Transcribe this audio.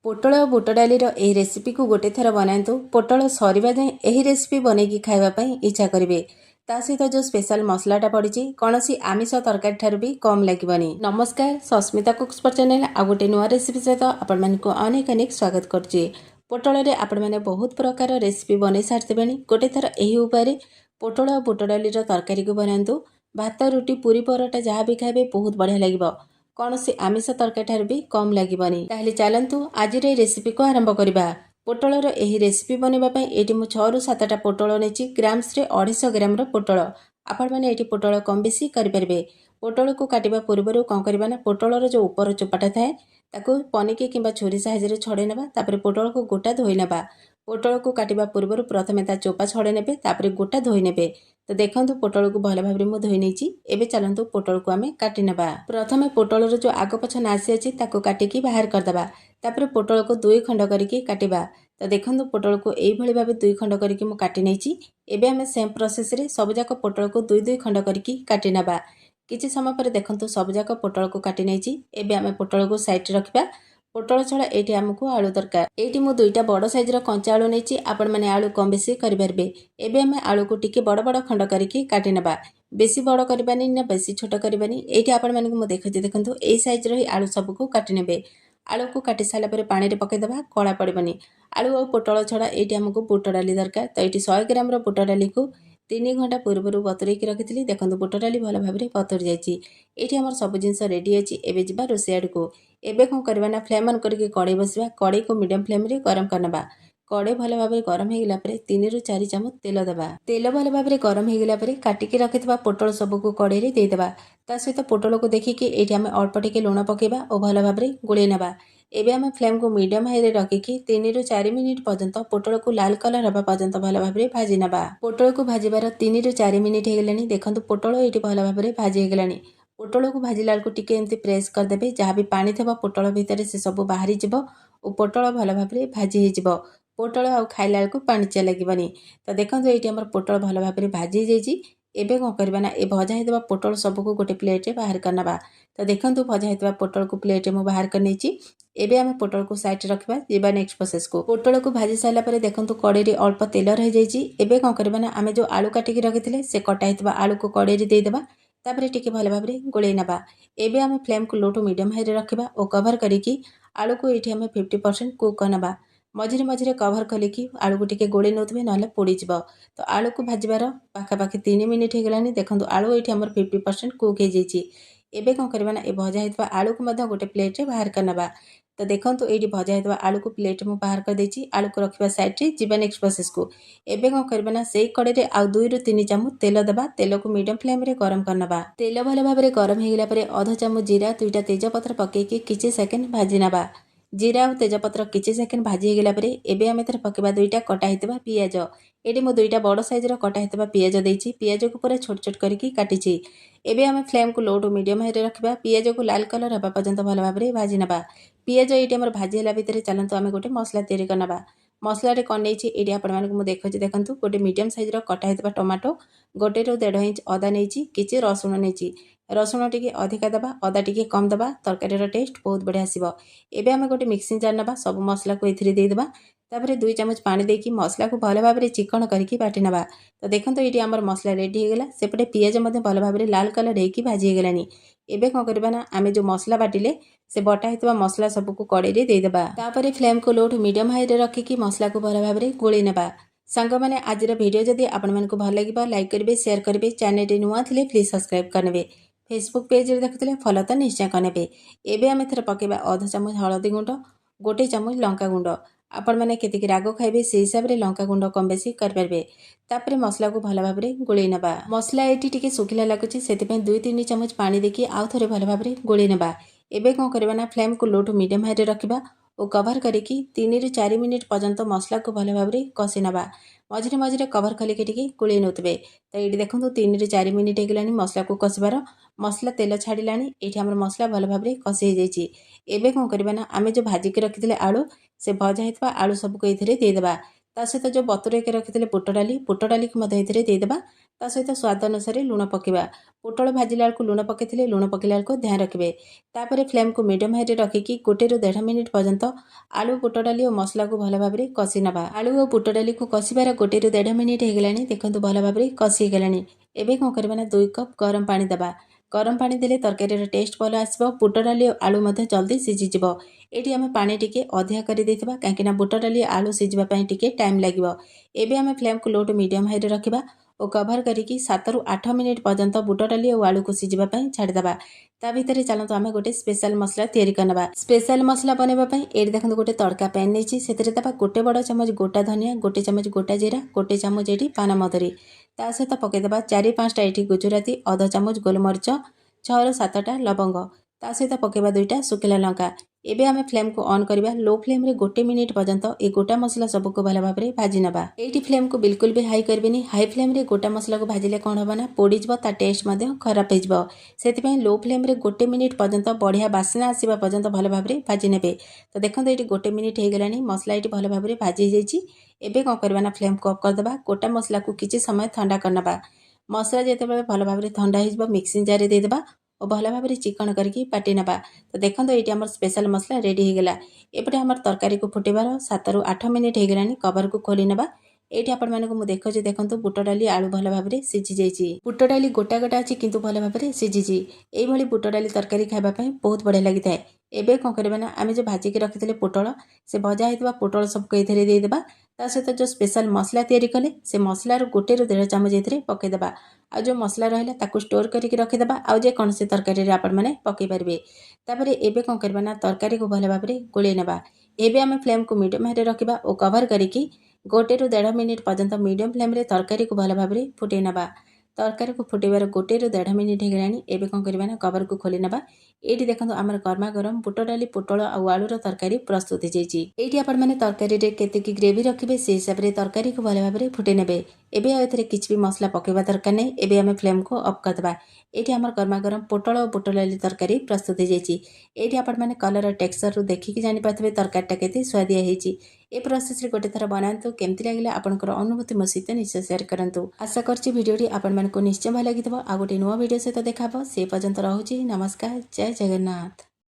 पोटल और बुट डालीर यह रेसिपी को गोटे थर बनातु। पोटल सरीबा जाए यही रेसिपी बनईकि खावाई इच्छा करेंगे। ता सहित जो स्पेशल मसलाटा पड़ी कौन सी आमिष तरकारी ठार भी कम लगे। नमस्कार, सस्मिता कुक्स पर चैनल आ गोटे नुआ रेसिपी सहित आपण अनेक अनेक स्वागत करुच्चे। पोटल में आपण मैंने बहुत प्रकार रेसिपी बन सारी गोटे थर यही उपाय पोटल और बुट डालीर तरकारी को बनातु। भात रुटी पूरी परोटा जहाँ भी खाइबे बहुत बढ़िया लगे। कौन सी आमिष तरकारी ठार भी कम लगे। ताहले चलतु आज रेसिपी को आरंभ करवा। पोटलर यही रेसिपी बनवाई ये 6 ରୁ 7टा पोटल नहीं ग्राम्स 250 ग्राम पोटल। आपण मैंने ये पोटल कम बेसी करेंगे। पोटल को काटिबा पूर्व कौन करवा ना पोटलर जो ऊपर चोपाटा थाए ताकू पनिकी किंबा छुरी साहाय्य छड़े नेबा। तापर पोटल को गोटा धोई नेबा। पोटल को काटिबा पूर्व प्रथमे ता चोपा छड़े नेबे तापर गोटा धोई नेबे। तो देखंतु पोटल को भल भाव में धोई नहीं। एबे चलतु पोटल को आमे काटी नेबा। प्रथमे पोटलर जो आग पछ नासी अछि ताको काटिकी बाहर करदबा। तापर पोटल को 2 खंड करके काटिबा। तो देखंतु पोटल को एई भली भाबे 2 खंड करके मु काटी नेछि। एबे आमे सेम प्रोसेस रे सबजाक पोटल को 2 खंड करके काटी नेबा। किछि समय पर देखंतु सबजाक पोटल को काटी नेछि। एबे आमे पोटल को साइड रखिबा। पोटल छड़ा एठी हमकु आलू दरकार। एठी मु 2टा बड़ साइज रो कंचा आलू नेछि। आपण माने आलू कम बेसी करि परबे। एबे आमे आलू को टिके बड़ बड़ खंड करके काटी नेबा। बेसी बड़ करबानी ना बेसी छोट करबानी। एठी आपण माने मु देखंतु एई साइज रो ही आलू सब को काटी नेबे। आलू को काटी सारा पर पानी रे पके दबा कला पड़बनी। आलू और पोटल छड़ा एठी हमकु बुट डाली दरकार। तो एठी 100 ग्राम रो बुट डाली को 3 घंटा पूर्व बतुरे रखी। देखो बुट डाली भल भाव में बतुरी जाइए। ये आम सब जिनस रेडी अच्छी। एबे जिबा रोषे आड़ को। एबे कौन करवा ना फ्लेम ऑन करके कड़े बसवा। कड़े को मीडियम फ्लेम रे गरम करनबा। कड़े भल भाव में गरम होगा 3 ରୁ 4 चामच तेल दबा। तेल भल भाव में गरम होगा काटिकी रखिथिबा पोटल सबको कड़े रे देदेबा। ता सहित पोटल को देखिकी एठी आमे अल्प टिके लुण पकेबा और भल भाव में गोले नेबा। एबे आमे फ्लेम को मीडियम हाई रे रखिकी 3 ରୁ 4 मिनिट पर्यंत पोटल को लाल कलर हबा पर्यंत भल भाव में भाजी नेबा। पोटल को भाजिबार 3 ରୁ 4 मिनिट हो गलानी। देखंतु पोटल एठी भल भाव में भाजी गलानी। पोटल को भाजिला को टिके एमती प्रेस करदेबे। जहाँ भी पानी थबा पोटल भितर से सब बाहरी जिवो और पोटल भल भाव में भाजी हो जिवो। पोटल आ खाइला को पाणिचिया लागबनी। तो देखंतु एठी हमर पोटल भल भाव में भाजी जाइछि। एबे कौन करवा ना ए भजा होइतबा पोटल सबको गोटे प्लेट रे बाहर करनबा। तो देखंतु भजा होइतबा पोटल को प्लेट रे मु बाहर कर नेछि। एबे आमे पोटल को साइड रखबा। जेबा नेक्स्ट प्रोसेस को पोटल को भाजी साइला पर देखंतु कड़े रे अल्प तेल रह जाइछि। एबे कौन करबा ना आमे जो आलू काटिकी रखिथिले से कटा होइतबा आलू को कड़े रे दे देबा। तापरे टिके भल भाव में गोले नेबा। एबे आमे फ्लेम को लो टू मीडियम हाई रे रखिबा और कवर करिकी आलू को एठी आमे 50% कुक करनबा। मझिरे मझिरे कवर कलिकी आलू को टिके गोले नउतबे नले पोड़ी जिवो। तो आलू को भाजिबार पाखापाखि 3 मिनिट हो गलानी। देखंतु आलू एठी हमर 50% कुक हो जाइछि। एबे कौन करबा ना ए भजा होइतबा आलू को मध्य गोटे प्लेट रे बाहर करनबा। तो देखंतु एठी भजा होइतबा आलू को प्लेट में बाहर कर देछि। आलू को रखिबा साइड रे जिबा नेक्स्ट प्रोसेस को। एबे कौन करबा ना सेई कड़े रे आ 2 ରୁ 3 चामच तेल दबा। तेल को मीडियम फ्लेम रे गरम करनबा। तेल भल भाव में गरम होइला परे आधा चामच जीरा 2टा तेजपत्र पकेकी किछि सेकंड भाजी नबा। जीरा और तेजपत्र किछि सेकंड भाजी होगला परे एबे आमे थर पकेबा 2टा कटा हितबा पियाज। एडी मो 2टा बड़ साइज रो कटा हितबा पियाज देछि। पियाज को पूरा छोट छोट करके काटिछि। एबे आमे फ्लेम को लो टू मीडियम हाई रे रखिबा। पियाज को लाल कलर हबा पर्यंत भल भाव में भाजी नबा। पियाज एटी हमर भाजी हला भितर चलंतु आमे गोटे मसला तैयारी करनबा। मसला रे कोन नेछि एटी आपण मानक मु देखछि। देखंतु गोटे मीडियम साइज रो कटा हितबा टमाटो 1 ରୁ 1.5 इंच अदा नेछि। किछि रसुण नेछि। रसुण टिके अधिका दबा अदा टिके कम दबा। तरकारी रो टेस्ट बहुत बढ़िया आसीबो। एबे आमे गोटे मिक्सिंग जार नबा। सब मसला को एथिरे दे देबा। तापरे 2 चामच पानी देकी मसला को भल भाव में चिकन करके बाटी नबा। तो देखंतु एटी हमर मसला रेडी हो गला। सेपटे पियाज मध्ये भल भाव में लाल कलर हेकी भाजी हो गलानी। एबे कौन करबा ना आमे जो मसला बाटिले से बटा हितबा मसला सबको कड़े रे दे देबा। तापरे फ्लेम को लो टू मीडियम हाई रे रखिकी मसला को भल भाव में गोली नेबा। सांग माने आजिर वीडियो जदि आपण मानकु भल लागिबा लाइक करिवे शेयर करिवे। चैनल रे नुआ थिले प्लीज सब्सक्राइब करनेबे। फेसबुक पेज रे देखुथिले फॉलो तो निश्चय करनेबे। एबे आमे थर पकेबा आधा चामच हळदी गुंड 1 चामच लंका गुंड। आपण माने केतिक राग खाइबे से हिसाब रे लंका गुंड कम बेसी कर परबे। तापरे मसला को भल भाव में गोली नेबा। मसला एटी टिके सुखिला लागुची सेति पे 2-3 चामच पानी देकी आउ थरे भल भाव में गोली नेबा। एबे कौन करबा ना फ्लेम को लो टू मीडियम हाई रे रखिबा और कवर करिकी 3 ରୁ 4 मिनिट पर्यंत मसला को भल भाव में कसी नबा। मझिरे मझिरे कवर खलिके टिके गोले नउतबे। तो एटी देखंतु 3 ରୁ 4 मिनिट हो गलानी मसला को कसिबार। मसला तेल छाड़िलानी। एठी हमर मसला भल भाव में कसी हो जाइछि। एबे कौन करबा ना आमे जो भाजी के रखिथिले आलू से भजा हितबा आलू सबको एथिरे दे देबा। ତା ସହିତ ଯେଉଁ ବତୁରେଇକି ରଖିଥିଲେ ବୁଟ ଡାଲିକୁ ମଧ୍ୟ ଏଥିରେ ଦେଇଦେବା। ତା ସହିତ ସ୍ୱାଦ ଅନୁସାରେ ଲୁଣ ପକାଇବା। ପୋଟଳ ଭାଜିଲା ବେଳକୁ ଲୁଣ ପକାଇଥିଲେ, ଲୁଣ ପକାଇଲା ବେଳକୁ ଧ୍ୟାନ ରଖିବେ। ତାପରେ ଫ୍ଲେମ୍କୁ ମିଡ଼ିୟମ୍ ହାଇରେ ରଖିକି 1ରୁ 1.5 ମିନିଟ୍ ପର୍ଯ୍ୟନ୍ତ ଆଳୁ, ବୁଟ ଡାଲି ଓ ମସଲାକୁ ଭଲ ଭାବରେ କଷି ନେବା। ଆଳୁ ଓ ବୁଟ ଡାଲିକୁ କଷିବାର 1ରୁ 1.5 ମିନିଟ୍ ହେଇଗଲାଣି। ଦେଖନ୍ତୁ ଭଲ ଭାବରେ କଷି ହେଇଗଲାଣି। ଏବେ କ'ଣ କରିବା ନା 2 କପ୍ ଗରମ ପାଣି ଦେବା। ଗରମ ପାଣି ଦେଲେ ତରକାରୀର ଟେଷ୍ଟ ଭଲ ଆସିବ। ବୁଟ ଡାଲି ଓ ଆଳୁ ମଧ୍ୟ ଜଲ୍ଦି ସିଝିଯିବ। ଏଠି ଆମେ ପାଣି ଟିକେ ଅଧିକା କରିଦେଇଥିବା, କାହିଁକିନା ବୁଟ ଡାଲି ଆଳୁ ସିଝିବା ପାଇଁ ଟିକେ ଟାଇମ୍ ଲାଗିବ। ଏବେ ଆମେ ଫ୍ଲେମ୍କୁ ଲୋ ଟୁ ମିଡ଼ିୟମ୍ ହାଇରେ ରଖିବା ଓ କଭର କରିକି 7ରୁ 8 ମିନିଟ୍ ପର୍ଯ୍ୟନ୍ତ ବୁଟ ଡାଲି ଓ ଆଳୁକୁ ସିଝିବା ପାଇଁ ଛାଡ଼ିଦେବା। ତା ଭିତରେ ଚାଲନ୍ତୁ ଆମେ ଗୋଟେ ସ୍ପେଶାଲ ମସଲା ତିଆରି କରିନେବା। ସ୍ପେଶାଲ ମସଲା ବନେଇବା ପାଇଁ ଏଠି ଦେଖନ୍ତୁ ଗୋଟେ ତଡ଼କା ପ୍ୟାନ୍ ନେଇଛି। ସେଥିରେ ଦେବା 1 ବଡ଼ ଚାମଚ ଗୋଟା ଧନିଆ, 1 ଚାମଚ ଗୋଟା ଜିରା, 1 ଚାମଚ ଏଠି ପାନମଧୁରୀ। ତା ସହିତ ପକାଇଦେବା 4-5ଟା ଏଠି ଗୁଜୁରାତି, ଅଧ ଚାମଚ ଗୋଲମରିଚ, 6ରୁ 7ଟା ଲବଙ୍ଗ। ତା ସହିତ ପକାଇବା 2ଟା ଶୁଖିଲା ଲଙ୍କା। ଏବେ ଆମେ ଫ୍ଲେମ୍କୁ ଅନ୍ କରିବା। ଲୋ ଫ୍ଲେମ୍ରେ 1 ମିନିଟ୍ ପର୍ଯ୍ୟନ୍ତ ଏ ଗୋଟା ମସଲା ସବୁକୁ ଭଲ ଭାବରେ ଭାଜି ନେବା। ଏଇଠି ଫ୍ଲେମ୍କୁ ବିଲକୁଲ ବି ହାଇ କରିବେନି। ହାଇ ଫ୍ଲେମ୍ରେ ଗୋଟା ମସଲାକୁ ଭାଜିଲେ କ'ଣ ହେବ ନା ପୋଡ଼ିଯିବ, ତା ଟେଷ୍ଟ ମଧ୍ୟ ଖରାପ ହେଇଯିବ। ସେଥିପାଇଁ ଲୋ ଫ୍ଲେମ୍ରେ 1 ମିନିଟ୍ ପର୍ଯ୍ୟନ୍ତ ବଢ଼ିଆ ବାସ୍ନା ଆସିବା ପର୍ଯ୍ୟନ୍ତ ଭଲ ଭାବରେ ଭାଜି ନେବେ। ତ ଦେଖନ୍ତୁ ଏଇଠି 1 ମିନିଟ୍ ହେଇଗଲାଣି। ମସଲା ଏଇଠି ଭଲ ଭାବରେ ଭାଜି ହେଇଯାଇଛି। ଏବେ କ'ଣ କରିବା ନା ଫ୍ଲେମ୍କୁ ଅଫ୍ କରିଦେବା। ଗୋଟା ମସଲାକୁ କିଛି ସମୟ ଥଣ୍ଡା କରିନେବା। ମସଲା ଯେତେବେଳେ ଭଲ ଭାବରେ ଥଣ୍ଡା ହେଇଯିବ ମିକ୍ସିଂ ଜାର୍ରେ ଦେଇଦେବା ଓ ଭଲ ଭାବରେ ଚିକଣ କରିକି ବାଟି ନେବା। ତ ଦେଖନ୍ତୁ ଏଇଠି ଆମର ସ୍ପେଶାଲ ମସଲା ରେଡ଼ି ହେଇଗଲା। ଏପଟେ ଆମର ତରକାରୀକୁ ଫୁଟେଇବାର 7ରୁ 8 ମିନିଟ୍ ହେଇଗଲାଣି। କଭରକୁ ଖୋଲି ନେବା। ଏଇଠି ଆପଣମାନଙ୍କୁ ମୁଁ ଦେଖୁଛି, ଦେଖନ୍ତୁ ବୁଟ ଡାଲି ଆଳୁ ଭଲ ଭାବରେ ସିଝି ଯାଇଛି। ବୁଟ ଡାଲି ଗୋଟା ଗୋଟା ଅଛି କିନ୍ତୁ ଭଲ ଭାବରେ ସିଝିଛି। ଏଇଭଳି ବୁଟ ଡାଲି ତରକାରୀ ଖାଇବା ପାଇଁ ବହୁତ ବଢ଼ିଆ ଲାଗିଥାଏ। ଏବେ କ'ଣ କରିବା ନା ଆମେ ଯେଉଁ ଭାଜିକି ରଖିଥିଲେ ପୋଟଳ, ସେ ଭଜା ହେଇଥିବା ପୋଟଳ ସବୁକୁ ଏଥିରେ ଦେଇଦେବା। ତା ସହିତ ଯେଉଁ ସ୍ପେଶାଲ ମସଲା ତିଆରି କଲେ ସେ ମସଲାରୁ 1ରୁ 1.5 ଚାମଚ ଏଥିରେ ପକାଇଦେବା। ଆଉ ଯେଉଁ ମସଲା ରହିଲା ତାକୁ ଷ୍ଟୋର କରିକି ରଖିଦେବା। ଆଉ ଯେକୌଣସି ତରକାରୀରେ ଆପଣମାନେ ପକାଇ ପାରିବେ। ତାପରେ ଏବେ କ'ଣ କରିବା ନା ତରକାରୀକୁ ଭଲ ଭାବରେ ଗୋଳେଇ ନେବା। ଏବେ ଆମେ ଫ୍ଲେମ୍କୁ ମିଡ଼ିୟମ୍ ହାଇରେ ରଖିବା ଓ କଭର କରିକି 1ରୁ 1.5 ମିନିଟ୍ ପର୍ଯ୍ୟନ୍ତ ମିଡ଼ିୟମ୍ ଫ୍ଲେମ୍ରେ ତରକାରୀକୁ ଭଲ ଭାବରେ ଫୁଟେଇ ନେବା। ତରକାରୀକୁ ଫୁଟେଇବାର 1ରୁ 1.5 ମିନିଟ୍ ହେଇଗଲାଣି। ଏବେ କ'ଣ କରିବା ନା କଭରକୁ ଖୋଲି ନେବା। ଏଇଠି ଦେଖନ୍ତୁ ଆମର ଗରମା ଗରମ ବୁଟ ଡାଲି, ପୋଟଳ ଆଉ ଆଳୁର ତରକାରୀ ପ୍ରସ୍ତୁତ ହେଇଯାଇଛି। ଏଇଠି ଆପଣମାନେ ତରକାରୀରେ କେତିକି ଗ୍ରେଭି ରଖିବେ ସେହି ହିସାବରେ ତରକାରୀକୁ ଭଲ ଭାବରେ ଫୁଟେଇ ନେବେ। ଏବେ ଆଉ ଏଥିରେ କିଛି ବି ମସଲା ପକାଇବା ଦରକାର ନାହିଁ। ଏବେ ଆମେ ଫ୍ଲେମ୍କୁ ଅଫ୍ କରିଦେବା। ଏଇଠି ଆମର ଗରମା ଗରମ ପୋଟଳ ଓ ବୁଟ ଡାଲି ତରକାରୀ ପ୍ରସ୍ତୁତ ହେଇଯାଇଛି। ଏଇଠି ଆପଣମାନେ କଲର ଟେକ୍ସଚରରୁ ଦେଖିକି ଜାଣିପାରୁଥିବେ ତରକାରୀଟା କେତେ ସୁଆଦିଆ ହେଇଛି। ଏ ପ୍ରୋସେସରେ ଗୋଟେ ଥର ବନାନ୍ତୁ। କେମିତି ଲାଗିଲା ଆପଣଙ୍କର ଅନୁଭୂତି ମୋ ସହିତ ନିଶ୍ଚୟ ସେୟାର କରନ୍ତୁ। ଆଶା କରୁଛି ଭିଡ଼ିଓଟି ଆପଣମାନଙ୍କୁ ନିଶ୍ଚୟ ଭଲ ଲାଗିଥିବ। ଆଉ ଗୋଟେ ନୂଆ ଭିଡ଼ିଓ ସହିତ ଦେଖା ହେବ। ସେ ପର୍ଯ୍ୟନ୍ତ ରହୁଛି। ନମସ୍କାର, ଜୟ ଜଗନ୍ନାଥ।